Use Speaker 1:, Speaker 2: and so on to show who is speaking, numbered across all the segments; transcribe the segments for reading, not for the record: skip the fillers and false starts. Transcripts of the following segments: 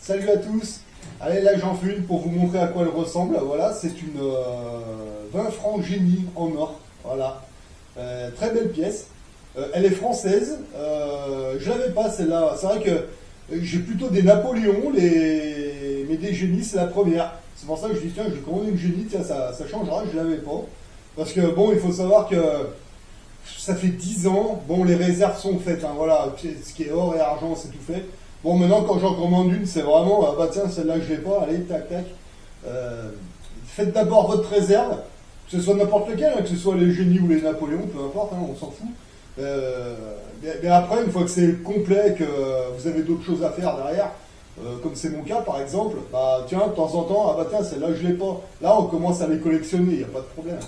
Speaker 1: Salut à tous. Allez, là j'en fais une pour vous montrer à quoi elle ressemble. Voilà, c'est une 20 francs génie en or. Voilà, très belle pièce. Elle est française. Je l'avais pas celle-là. C'est vrai que j'ai plutôt des Napoléons, mais des génies c'est la première. C'est pour ça que je dis tiens, je vais commander une génie, tiens, ça changera. Je l'avais pas. Parce que bon, il faut savoir que ça fait 10 ans. Bon, les réserves sont faites. Hein, voilà, ce qui est or et argent, c'est tout fait. Bon, maintenant, quand j'en commande une, c'est vraiment, ah bah tiens, celle-là, je l'ai pas, allez, tac, tac. Faites d'abord votre réserve, que ce soit n'importe lequel, hein, que ce soit les génies ou les Napoléons, peu importe, hein, on s'en fout. Mais après, une fois que c'est complet, que vous avez d'autres choses à faire derrière, comme c'est mon cas par exemple, bah tiens, de temps en temps, ah bah tiens, celle-là, je l'ai pas. Là, on commence à les collectionner, il n'y a pas de problème.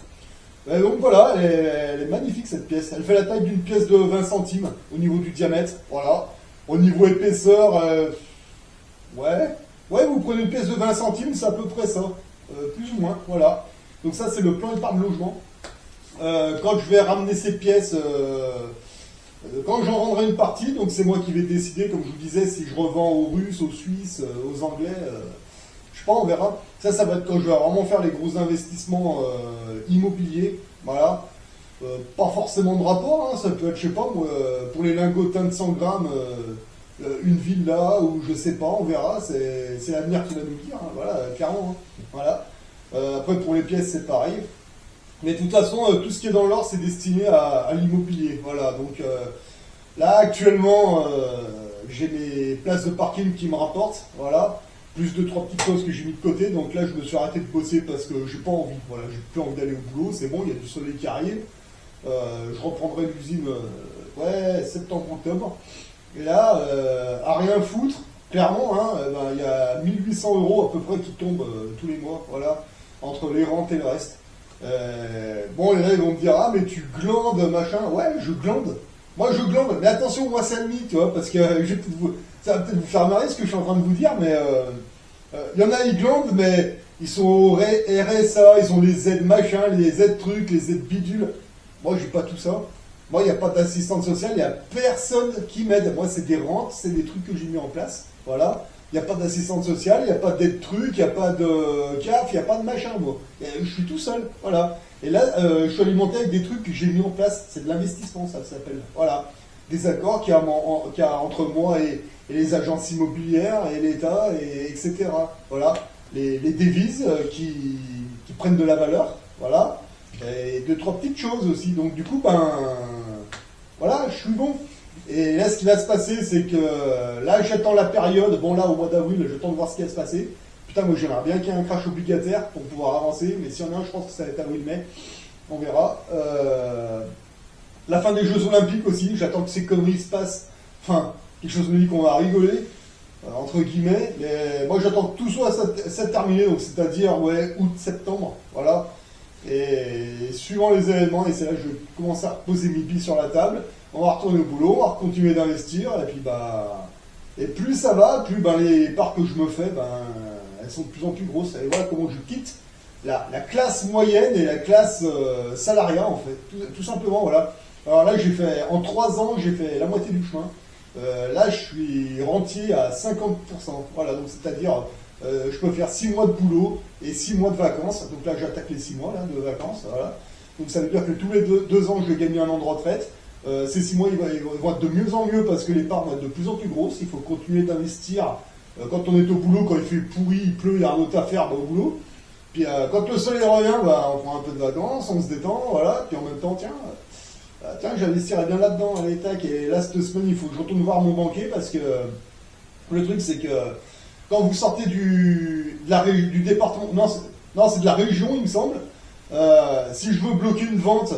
Speaker 1: Donc voilà, elle est magnifique cette pièce. Elle fait la taille d'une pièce de 20 centimes au niveau du diamètre, voilà. Au niveau épaisseur, ouais, vous prenez une pièce de 20 centimes, c'est à peu près ça, plus ou moins, voilà. Donc ça, c'est le plan épargne logement. Quand je vais ramener ces pièces, quand j'en rendrai une partie, donc c'est moi qui vais décider, comme je vous disais, si je revends aux Russes, aux Suisses, aux Anglais, je sais pas, on verra. Ça va être quand je vais vraiment faire les gros investissements immobiliers, voilà. Pas forcément de rapport, hein, ça peut être, je sais pas, moi, pour les lingots de 100 grammes, une villa ou je sais pas, on verra, c'est l'avenir qui va nous dire, hein, voilà, clairement. Hein, voilà. Après, pour les pièces, c'est pareil. Mais de toute façon, tout ce qui est dans l'or, c'est destiné à l'immobilier. Voilà, donc là, actuellement, j'ai mes places de parking qui me rapportent, voilà. Plus de 3 petites choses que j'ai mis de côté, donc là, je me suis arrêté de bosser parce que j'ai pas envie, voilà, j'ai plus envie d'aller au boulot, c'est bon, il y a du soleil qui arrive. Je reprendrai l'usine septembre-octobre. Et là, à rien foutre, clairement, hein, il y a 1800 € à peu près qui tombent tous les mois, voilà, entre les rentes et le reste. Bon, et là, ils vont me dire, ah, mais tu glandes, machin. Ouais, je glande. Moi, je glande. Mais attention, moi, c'est admis, tu vois, parce que ça va peut-être vous faire marrer ce que je suis en train de vous dire, mais il y en a, ils glandent, mais ils sont au RSA, ils ont les aides machin, les aides trucs, les aides bidules. Moi, j'ai pas tout ça. Moi, il n'y a pas d'assistante sociale, il n'y a personne qui m'aide. Moi, c'est des rentes, c'est des trucs que j'ai mis en place. Voilà. Il n'y a pas d'assistante sociale, il n'y a pas d'aide truc, il n'y a pas de CAF, il n'y a pas de machin, moi. Je suis tout seul. Voilà. Et là, je suis alimenté avec des trucs que j'ai mis en place. C'est de l'investissement, ça s'appelle. Voilà. Des accords qu'il y a entre moi et les agences immobilières et l'État, etc. Voilà. Les devises qui prennent de la valeur. Voilà. Et 2-3 petites choses aussi. Donc du coup, voilà, je suis bon. Et là, ce qui va se passer, c'est que là, j'attends la période. Bon, là, au mois d'avril, j'attends de voir ce qui va se passer. Putain, moi, j'aimerais bien qu'il y ait un crash obligataire pour pouvoir avancer. Mais s'il y en a un, je pense que ça va être avril-mai. On verra. La fin des Jeux Olympiques aussi. J'attends que ces conneries se passent. Enfin, quelque chose me dit qu'on va rigoler. Entre guillemets. Mais moi, j'attends que tout soit terminé. Donc, c'est-à-dire, ouais, août-septembre. Voilà. Et suivant les événements, et c'est là que je vais commencer à reposer mes billes sur la table, on va retourner au boulot, on va continuer d'investir, et puis et plus ça va, plus les parts que je me fais, elles sont de plus en plus grosses. Et voilà comment je quitte la classe moyenne et la classe salariat en fait, tout simplement, voilà. Alors là, en 3 ans, j'ai fait la moitié du chemin. Là, je suis rentier à 50%, voilà, donc c'est-à-dire je peux faire 6 mois de boulot et 6 mois de vacances. Donc là, j'attaque les 6 mois là, de vacances. Voilà. Donc ça veut dire que tous les 2 ans, je vais gagner un an de retraite. Ces 6 mois, ils vont être de mieux en mieux parce que les parts vont être de plus en plus grosses. Il faut continuer d'investir. Quand on est au boulot, quand il fait pourri, il pleut, il y a un autre à faire au boulot. Puis quand le soleil revient, on prend un peu de vacances, on se détend. Voilà. Puis en même temps, tiens, j'investirais bien là-dedans. Allez, tac. Et là, cette semaine, il faut que je retourne voir mon banquier parce que le truc, c'est que quand vous sortez du département, non, c'est de la région, il me semble. Si je veux bloquer une vente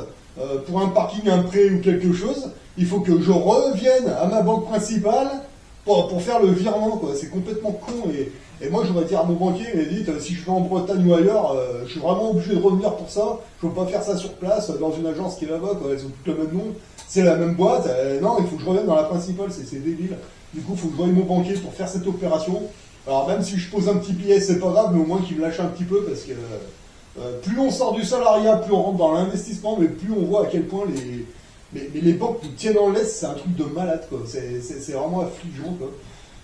Speaker 1: pour un parking, un prêt ou quelque chose, il faut que je revienne à ma banque principale pour faire le virement, quoi. C'est complètement con. Et moi, j'aurais dit à mon banquier, il m'a dit, si je vais en Bretagne ou ailleurs, je suis vraiment obligé de revenir pour ça. Je ne peux pas faire ça sur place, dans une agence qui est là-bas, quoi. Elles ont toutes le même nom. C'est la même boîte. Non, il faut que je revienne dans la principale, c'est débile. Du coup, il faut que je voie mon banquier pour faire cette opération. Alors même si je pose un petit billet, c'est pas grave, mais au moins qu'il me lâche un petit peu, parce que plus on sort du salariat, plus on rentre dans l'investissement, mais plus on voit à quel point les banques nous tiennent en laisse, c'est un truc de malade, quoi. C'est vraiment affligeant, quoi.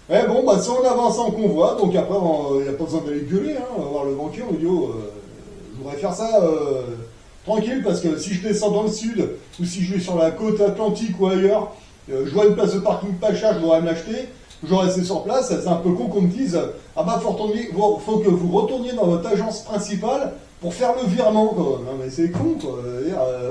Speaker 1: Ouais, bon, bah, si on avance en convoi, donc après, il n'y a pas besoin d'aller gueuler, hein, on va voir le banquier, on lui dit, oh, je voudrais faire ça tranquille, parce que si je descends dans le sud, ou si je vais sur la côte atlantique ou ailleurs, je vois une place de parking pas chère, je voudrais me l'acheter, je vais rester sur place, c'est un peu con qu'on me dise, ah bah, faut que vous retourniez dans votre agence principale pour faire le virement, quoi. Non, mais c'est con, quoi.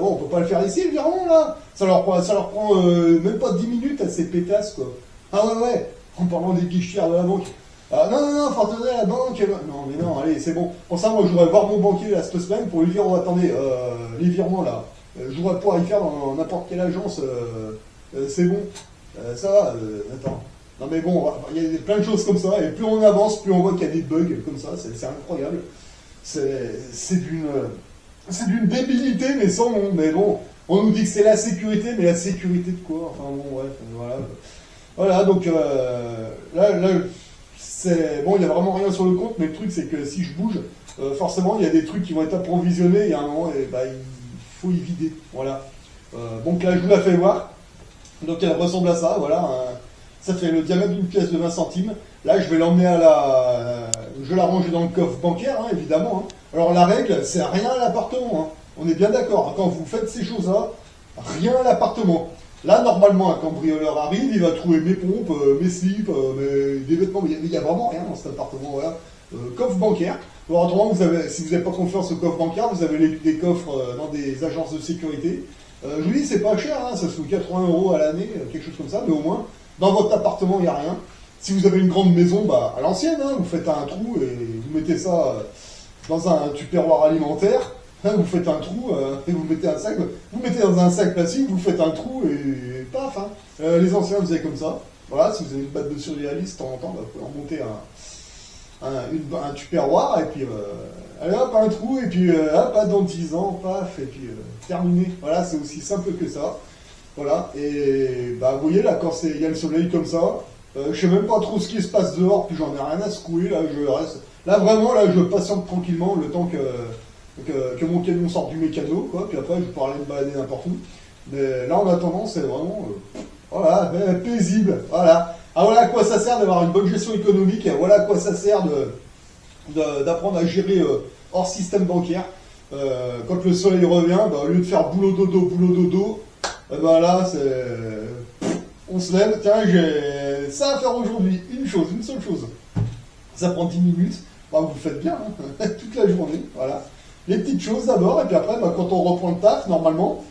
Speaker 1: Bon, on peut pas le faire ici, le virement, là. Ça leur prend même pas 10 minutes à ces pétasses, quoi. Ah ouais, ouais, en parlant des guichetières de la banque. Ah, non, non, non, faut retourner à la banque. Non, mais non, allez, c'est bon. Pour ça, moi, je voudrais voir mon banquier là, cette semaine pour lui dire, oh, attendez, les virements, là, je voudrais pouvoir y faire dans n'importe quelle agence, c'est bon. Ça va, attends. Non, mais bon, il y a plein de choses comme ça, et plus on avance, plus on voit qu'il y a des bugs comme ça, c'est incroyable. C'est d'une débilité, mais sans nom. Mais bon, on nous dit que c'est la sécurité, mais la sécurité de quoi? Enfin bon, bref, voilà. Voilà, donc là, c'est bon, il n'y a vraiment rien sur le compte, mais le truc c'est que si je bouge, forcément il y a des trucs qui vont être approvisionnés, il y a un moment, et bah, il faut y vider. Voilà. Donc là, je vous la fais voir. Donc elle ressemble à ça, voilà. Ça fait le diamètre d'une pièce de 20 centimes. Là, je vais l'emmener je vais la ranger dans le coffre bancaire, hein, évidemment. Hein. Alors la règle, c'est rien à l'appartement. Hein. On est bien d'accord. Quand vous faites ces choses-là, rien à l'appartement. Là, normalement, un cambrioleur arrive, il va trouver mes pompes, mes slips, des vêtements, mais il n'y a vraiment rien dans cet appartement. Voilà. Coffre bancaire. Alors, autrement, si vous n'avez pas confiance au coffre bancaire, vous avez des coffres dans des agences de sécurité. Je vous dis, c'est pas cher, hein, ça se coûte 80 € à l'année, quelque chose comme ça, mais au moins, dans votre appartement, il n'y a rien. Si vous avez une grande maison, bah, à l'ancienne, hein, vous faites un trou et vous mettez ça dans un tupperware alimentaire. Hein, vous faites un trou et vous mettez un sac. Vous mettez dans un sac plastique, vous faites un trou et paf. Hein. Les anciens faisaient comme ça. Voilà, si vous avez une batte de surréaliste, de temps en temps, bah, vous pouvez remonter un tupperware et puis allez hop, un trou et puis hop, dans 10 ans, paf, et puis terminé. Voilà, c'est aussi simple que ça. Voilà, et bah, vous voyez là, quand il y a le soleil comme ça, je sais même pas trop ce qui se passe dehors, puis j'en ai rien à secouer, là, je reste. Là, vraiment, là, je patiente tranquillement le temps que mon camion sorte du mécano, quoi, puis après, je pourrai aller me balader n'importe où. Mais là, en attendant, c'est vraiment, voilà, paisible, voilà. Ah, voilà à quoi ça sert d'avoir une bonne gestion économique, et voilà à quoi ça sert d'apprendre à gérer hors système bancaire. Quand le soleil revient, bah, au lieu de faire boulot dodo, bah là, on se lève, tiens, j'ai ça à faire aujourd'hui, une seule chose. Ça prend 10 minutes, bah, vous le faites bien, hein, toute la journée, voilà. Les petites choses d'abord, et puis après, bah, quand on reprend le taf, normalement,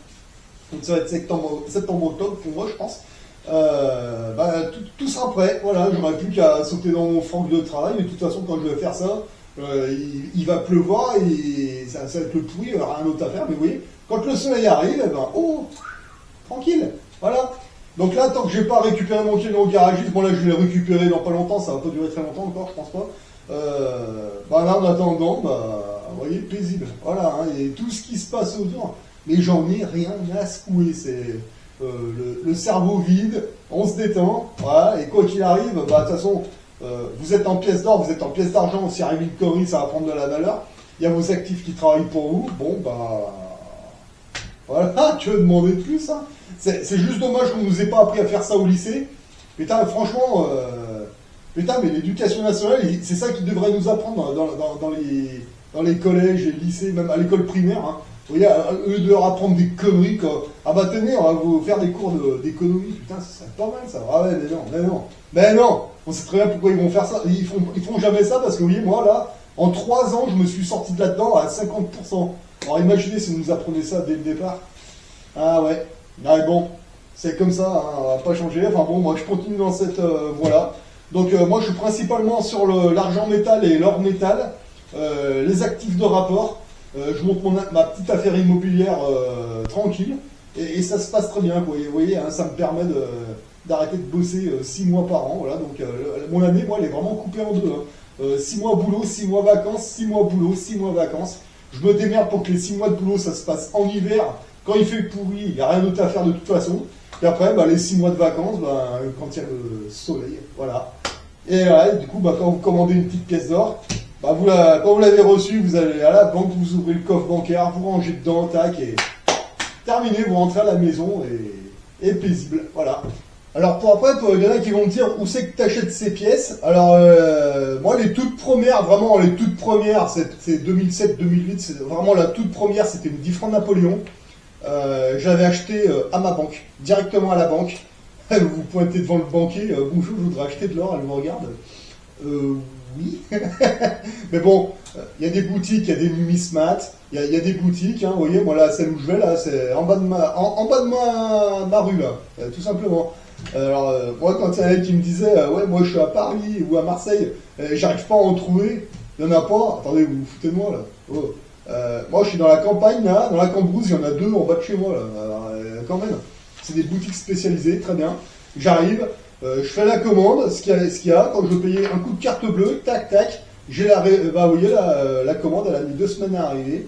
Speaker 1: donc ça va être septembre-octobre pour moi, je pense, bah, tout sera prêt, voilà, j'aurai plus qu'à sauter dans mon franc de travail, mais de toute façon, quand je vais faire ça, il va pleuvoir, et ça va être le pourri, il n'y aura rien d'autre à faire, mais vous voyez, quand le soleil arrive, eh ben, oh, tranquille, voilà. Donc là, tant que j'ai pas récupéré mon camion au garagiste, bon là je vais le récupérer dans pas longtemps, ça va pas durer très longtemps encore, je pense pas. Bah là en attendant, bah vous voyez, paisible. Voilà, hein, et tout ce qui se passe autour, mais j'en ai rien à secouer, c'est le cerveau vide, on se détend, voilà, et quoi qu'il arrive, bah de toute façon, vous êtes en pièces d'or, vous êtes en pièces d'argent, si arrive une connerie, ça va prendre de la valeur. Il y a vos actifs qui travaillent pour vous, bon bah voilà, que demander de plus, hein. C'est juste dommage qu'on nous ait pas appris à faire ça au lycée. Putain, franchement, putain, mais l'éducation nationale, c'est ça qu'ils devraient nous apprendre dans les collèges et lycées, même à l'école primaire. Hein. Vous voyez, eux de leur apprendre des conneries, quoi. Ah bah tenez, on va vous faire des cours d'économie. Putain, ça serait pas mal ça. Ah ouais, mais non. On sait très bien pourquoi ils vont faire ça. Ils font jamais ça parce que, vous voyez, moi là, en 3 ans, je me suis sorti de là-dedans à 50%. Alors imaginez si vous nous apprenez ça dès le départ. Ah ouais. Ouais, bon, c'est comme ça, hein, on va pas changer. Enfin bon, moi je continue dans cette voie-là. Donc moi je suis principalement sur l'argent métal et l'or métal, les actifs de rapport. Je monte ma petite affaire immobilière tranquille et ça se passe très bien. Quoi. Vous voyez, hein, ça me permet d'arrêter de bosser 6 mois par an. Voilà, donc mon année, moi, elle est vraiment coupée en deux. Hein. 6 mois boulot, 6 mois vacances, 6 mois boulot, 6 mois vacances. Je me démerde pour que les 6 mois de boulot, ça se passe en hiver. Quand il fait pourri, il n'y a rien d'autre à faire de toute façon. Et après, bah, les 6 mois de vacances, bah, quand il y a le soleil, voilà. Et du coup, bah, quand vous commandez une petite pièce d'or, bah, quand vous l'avez reçue, vous allez à la banque, vous ouvrez le coffre bancaire, vous rangez dedans, tac, et terminé, vous rentrez à la maison et paisible, voilà. Alors pour après, il y en a qui vont me dire où c'est que tu achètes ces pièces. Alors moi les toutes premières, vraiment les toutes premières, c'est 2007-2008, c'est vraiment la toute première, c'était une 10 francs de Napoléon. J'avais acheté à ma banque, directement à la banque. Vous pointez devant le banquier, bonjour, je voudrais acheter de l'or, elle vous regarde. Oui. Mais bon, il y a des boutiques, il y a des numismates, il y a des boutiques, hein, vous voyez, moi là, celle où je vais, là, c'est en bas de en bas de ma rue, là, tout simplement. Alors, moi, quand il y en a qui me disaient, ouais, moi je suis à Paris ou à Marseille, j'arrive pas à en trouver, il n'y en a pas, attendez, vous vous foutez de moi, là. Oh. Moi, je suis dans la campagne, là, dans la Cambrousse, il y en a deux en bas de chez moi, là. Alors, quand même, c'est des boutiques spécialisées, très bien. J'arrive, je fais la commande, ce qu'il y a, quand je payais un coup de carte bleue, tac, tac, j'ai bah, vous voyez, la commande, elle a mis 2 semaines à arriver.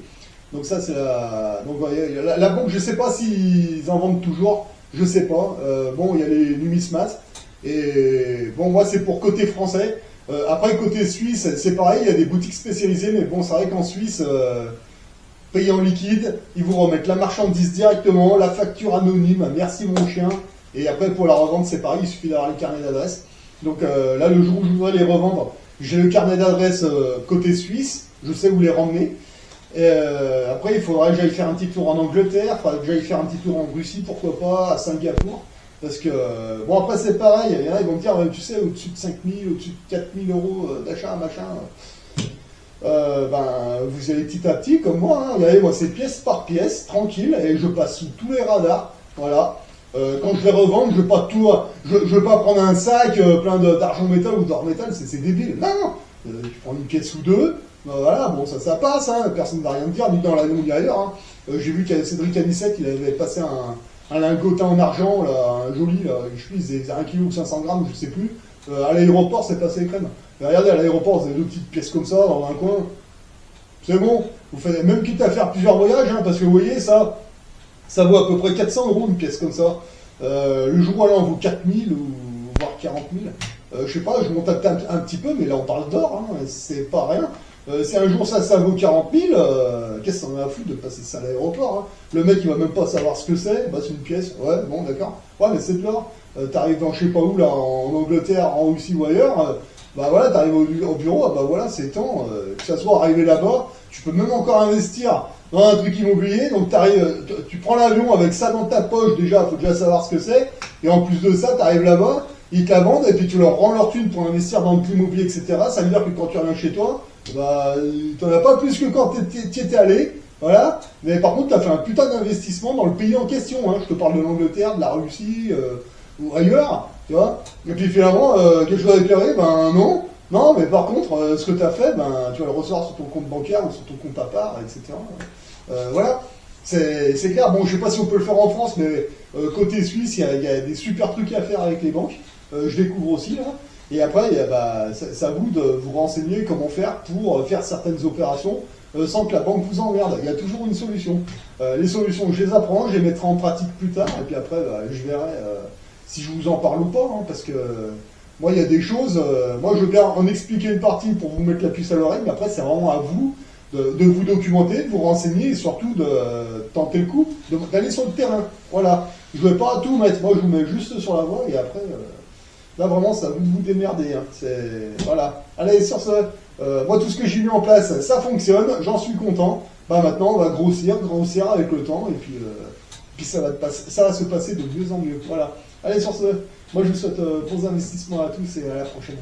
Speaker 1: Donc ça, c'est la... Donc, vous voyez, la banque, je sais pas s'ils en vendent toujours, je sais pas. Bon, il y a les numismates. Et bon, moi, c'est pour côté français. Après, côté suisse, c'est pareil, il y a des boutiques spécialisées, mais bon, c'est vrai qu'en Suisse, payer en liquide, ils vous remettent la marchandise directement, la facture anonyme, merci mon chien. Et après, pour la revente, c'est pareil, il suffit d'avoir les carnets d'adresse. Donc là, le jour où je voudrais les revendre, j'ai le carnet d'adresse côté suisse, je sais où les ramener. Et, après, il faudrait que j'aille faire un petit tour en Angleterre, il faudrait que j'aille faire un petit tour en Russie, pourquoi pas, à Singapour. Parce que, bon, après, c'est pareil, il y en a, ils vont me dire, tu sais, au-dessus de 5 000, au-dessus de 4 000 euros d'achat, machin. Ben, vous allez petit à petit, comme moi, hein. Regardez, moi, c'est pièce par pièce, tranquille, et je passe sous tous les radars, voilà. Quand je vais revendre, je vais pas tout, je vais pas prendre un sac plein d'argent métal ou d'or métal, c'est débile. Non, non, je prends une pièce ou deux, voilà, bon, ça passe, hein, personne ne va rien me dire, ni dans l'anneau ni ailleurs. Hein. J'ai vu qu'il y a Cédric Anissette, il avait passé un lingotin en argent, là, un joli, là, je sais, il faisait 1 kg ou 500 grammes, je sais plus. À l'aéroport, c'est passé crème. Mais regardez, à l'aéroport, vous avez 2 petites pièces comme ça, dans un coin. C'est bon, vous faites même quitte à faire plusieurs voyages, hein, parce que vous voyez, ça vaut à peu près 400 euros une pièce comme ça. Le jour où elle en vaut 4 000 ou voire 40 000. Je sais pas, je monte un petit peu, mais là on parle d'or, hein, c'est pas rien. Si un jour ça vaut 40 000, qu'est-ce qu'on a à foutre de passer ça à l'aéroport, hein. Le mec il va même pas savoir ce que c'est, bah c'est une pièce, ouais, bon d'accord. Ouais, mais c'est de l'or. T'arrives dans je sais pas où, là, en Angleterre, en Russie ou ailleurs, bah voilà, t'arrives au bureau, ah bah voilà, c'est temps, que ça soit arrivé là-bas, tu peux même encore investir dans un truc immobilier, donc tu prends l'avion avec ça dans ta poche, déjà, faut déjà savoir ce que c'est, et en plus de ça, t'arrives là-bas, ils te la vendent, et puis tu leur rends leur thune pour investir dans l'immobilier, etc. Ça veut dire que quand tu reviens chez toi, bah, t'en as pas plus que quand t'y étais allé, voilà, mais par contre, t'as fait un putain d'investissement dans le pays en question, hein. Je te parle de l'Angleterre, de la Russie, ou ailleurs, tu vois, et puis finalement, quelque chose à déclarer, ben non. Non, mais par contre, ce que tu as fait, ben, tu vas le recevoir sur ton compte bancaire ou sur ton compte à part, etc. Voilà, c'est clair. Bon, je sais pas si on peut le faire en France, mais côté suisse, il y a des super trucs à faire avec les banques. Je découvre aussi, là. Et après, bah, c'est à vous de vous renseigner comment faire pour faire certaines opérations sans que la banque vous emmerde. Il y a toujours une solution. Les solutions, je les apprends, je les mettrai en pratique plus tard, et puis après, bah, je verrai si je vous en parle ou pas, hein, parce que... moi, il y a des choses, moi je veux bien en expliquer une partie pour vous mettre la puce à l'oreille, mais après c'est vraiment à vous de vous documenter, de vous renseigner et surtout de tenter le coup, d'aller sur le terrain. Voilà. Je ne vais pas tout mettre, moi je vous mets juste sur la voie et après, là vraiment ça vous vous démerder. Hein. Voilà. Allez, sur ce, moi tout ce que j'ai mis en place, ça fonctionne, j'en suis content. Bah maintenant on va grossir avec le temps et puis ça va se passer de mieux en mieux. Voilà. Allez, sur ce, moi je vous souhaite bons investissements à tous et à la prochaine.